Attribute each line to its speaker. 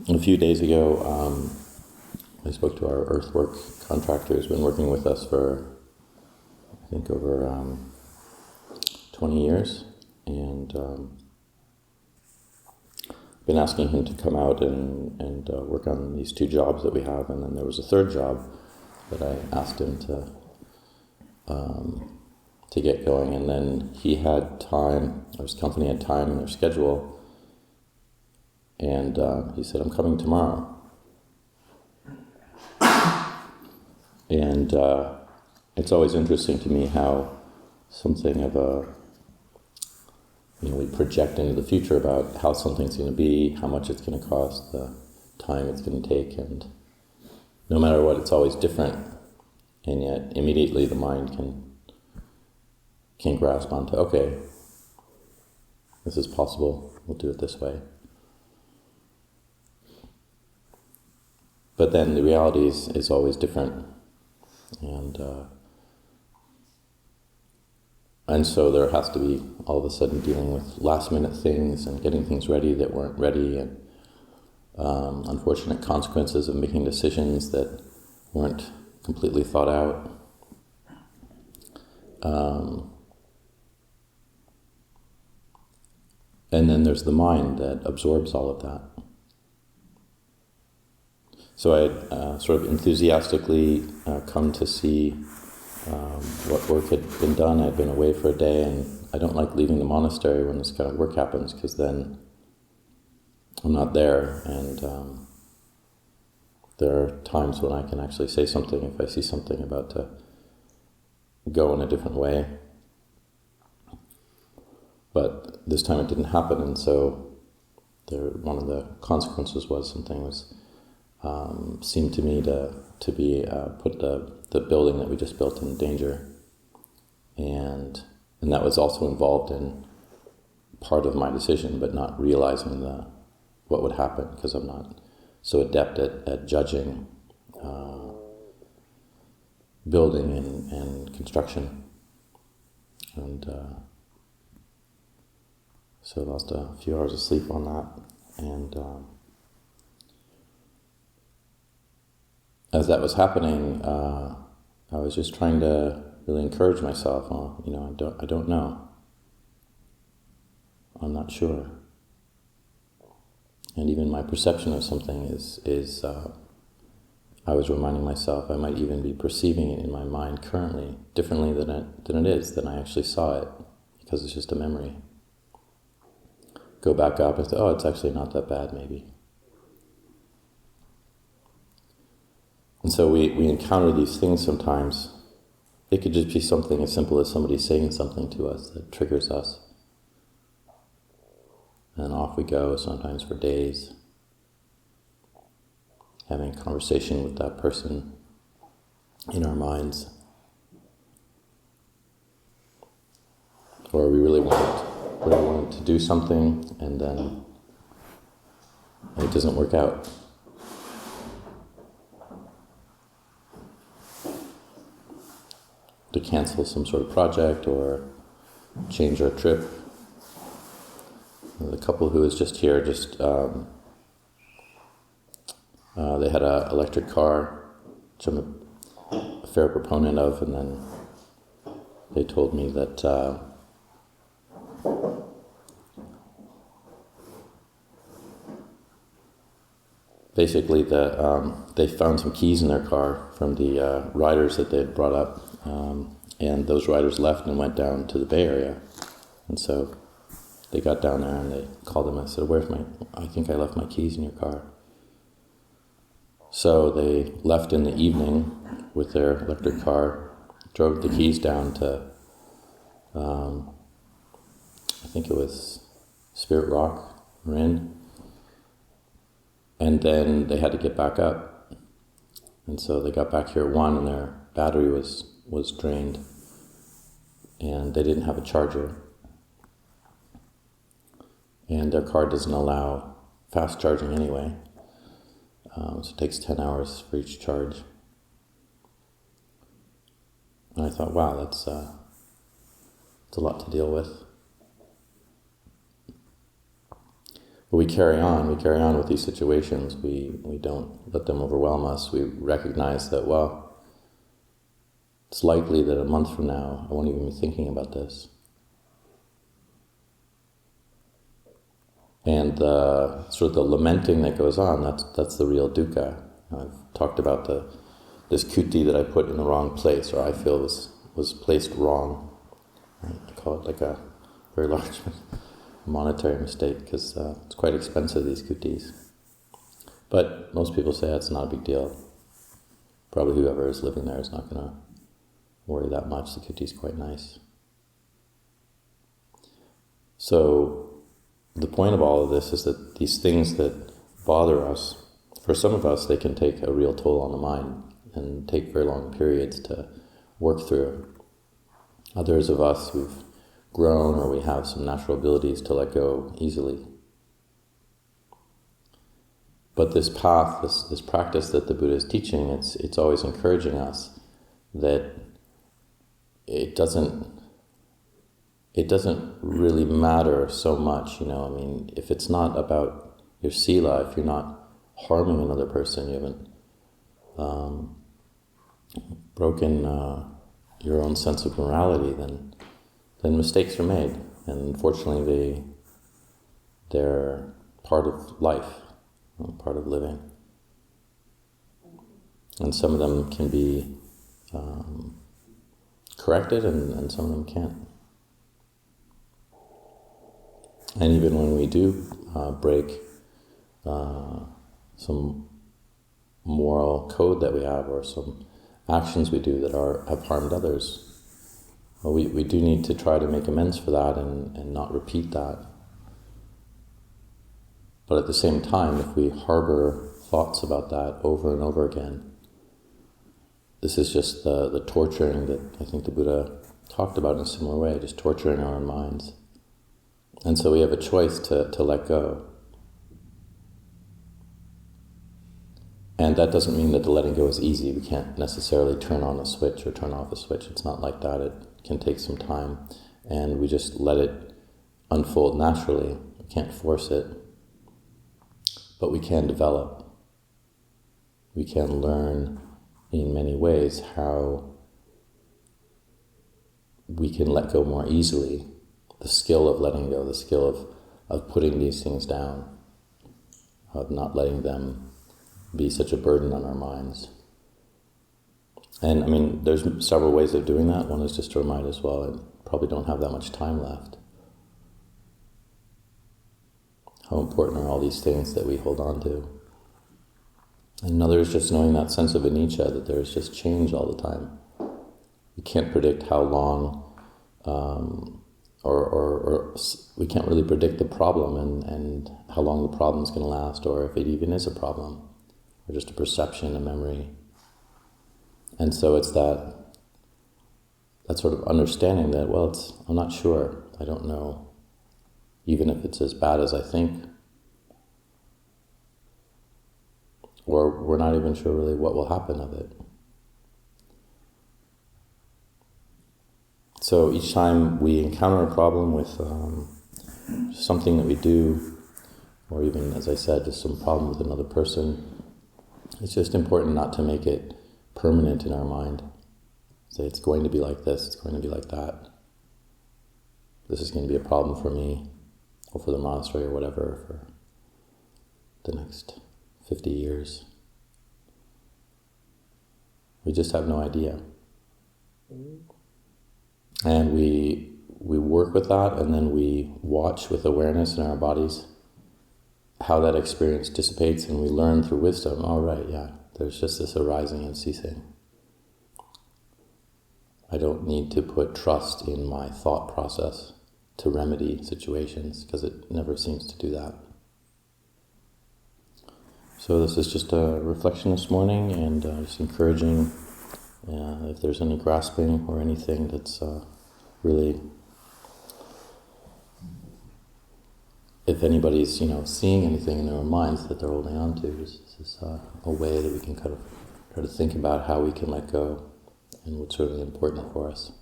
Speaker 1: A few days ago, I spoke to our earthwork contractor who's been working with us for, I think, over 20 years, and been asking him to come out and work on these two jobs that we have, and then there was a third job that I asked him to get going, and then he had time, or his company had time in their schedule, and he said, "I'm coming tomorrow." And it's always interesting to me how something of a, we project into the future about how something's going to be, how much it's going to cost, the time it's going to take, and no matter what, it's always different, and yet immediately the mind can grasp onto, okay, this is possible, we'll do it this way. But then the reality is always different. And so there has to be all of a sudden dealing with last minute things and getting things ready that weren't ready, and unfortunate consequences of making decisions that weren't completely thought out. And then there's the mind that absorbs all of that. So I sort of enthusiastically come to see what work had been done. I'd been away for a day, and I don't like leaving the monastery when this kind of work happens, because then I'm not there, and there are times when I can actually say something if I see something about to go in a different way. But this time it didn't happen, and so one of the consequences was something was seemed to me to be put the building that we just built in danger, and that was also involved in part of my decision, but not realizing what would happen, because I'm not so adept at judging building and construction, and so I lost a few hours of sleep on that, and as that was happening, I was just trying to really encourage myself. I don't know. I'm not sure. And even my perception of something is I was reminding myself I might even be perceiving it in my mind currently differently than I actually saw it, because it's just a memory. Go back up and say, oh, it's actually not that bad, maybe. And so we encounter these things sometimes. It could just be something as simple as somebody saying something to us that triggers us. And off we go, sometimes for days, having a conversation with that person in our minds. Or we really wanted to do something, and then it doesn't work out. To cancel some sort of project or change our trip. The couple who was just here, they had an electric car, which I'm a fair proponent of, and then they told me that basically they found some keys in their car from the riders that they had brought up, and those riders left and went down to the Bay Area, and so they got down there and they called them and said, I think I left my keys in your car. So they left in the evening with their electric car, drove the keys down to, I think it was Spirit Rock, Marin, and then they had to get back up. And so they got back here at 1, and their battery was drained, and they didn't have a charger. And their car doesn't allow fast charging anyway, so it takes 10 hours for each charge. And I thought, wow, that's a lot to deal with. But we carry on with these situations. We don't let them overwhelm us. We recognize that, well, it's likely that a month from now, I won't even be thinking about this. And sort of the lamenting that goes on, that's the real dukkha. I've talked about this kuti that I put in the wrong place, or I feel was placed wrong. I call it like a very large monetary mistake, because it's quite expensive, these kutis. But most people say that's not a big deal. Probably whoever is living there is not going to worry that much. The kuti is quite nice. So the point of all of this is that these things that bother us, for some of us, they can take a real toll on the mind and take very long periods to work through. Others of us who've grown, or we have some natural abilities to let go easily. But this path, this practice that the Buddha is teaching, it's always encouraging us that it doesn't really matter so much, if it's not about your sila, if you're not harming another person, you haven't broken your own sense of morality, then mistakes are made, and unfortunately they're part of life, part of living. And some of them can be corrected, and some of them can't. And even when we do break some moral code that we have, or some actions we do that have harmed others, well, we do need to try to make amends for that and not repeat that. But at the same time, if we harbor thoughts about that over and over again, this is just the torturing that I think the Buddha talked about in a similar way, just torturing our own minds. And so we have a choice to let go. And that doesn't mean that the letting go is easy. We can't necessarily turn on a switch or turn off a switch. It's not like that. It can take some time. And we just let it unfold naturally. We can't force it. But we can develop. We can learn in many ways how we can let go more easily. The skill of letting go, the skill of putting these things down, of not letting them be such a burden on our minds. And there's several ways of doing that. One is just to remind us, well, I probably don't have that much time left. How important are all these things that we hold on to? And another is just knowing that sense of anicca, that there's just change all the time. We can't predict how long, or we can't really predict the problem and how long the problem is going to last, or if it even is a problem, or just a perception, a memory. And so it's that sort of understanding that, well, I'm not sure, I don't know, even if it's as bad as I think, or we're not even sure really what will happen of it. So each time we encounter a problem with something that we do, or even, as I said, just some problem with another person, it's just important not to make it permanent in our mind. Say, it's going to be like this, it's going to be like that. This is going to be a problem for me, or for the monastery, or whatever, for the next 50 years. We just have no idea. And we work with that, and then we watch with awareness in our bodies how that experience dissipates, and we learn through wisdom, oh right, yeah, there's just this arising and ceasing. I don't need to put trust in my thought process to remedy situations, because it never seems to do that. So this is just a reflection this morning, and just encouraging if there's any grasping or anything that's really, if anybody's seeing anything in their own minds that they're holding on to, this is a way that we can kind of try to think about how we can let go and what's really important for us.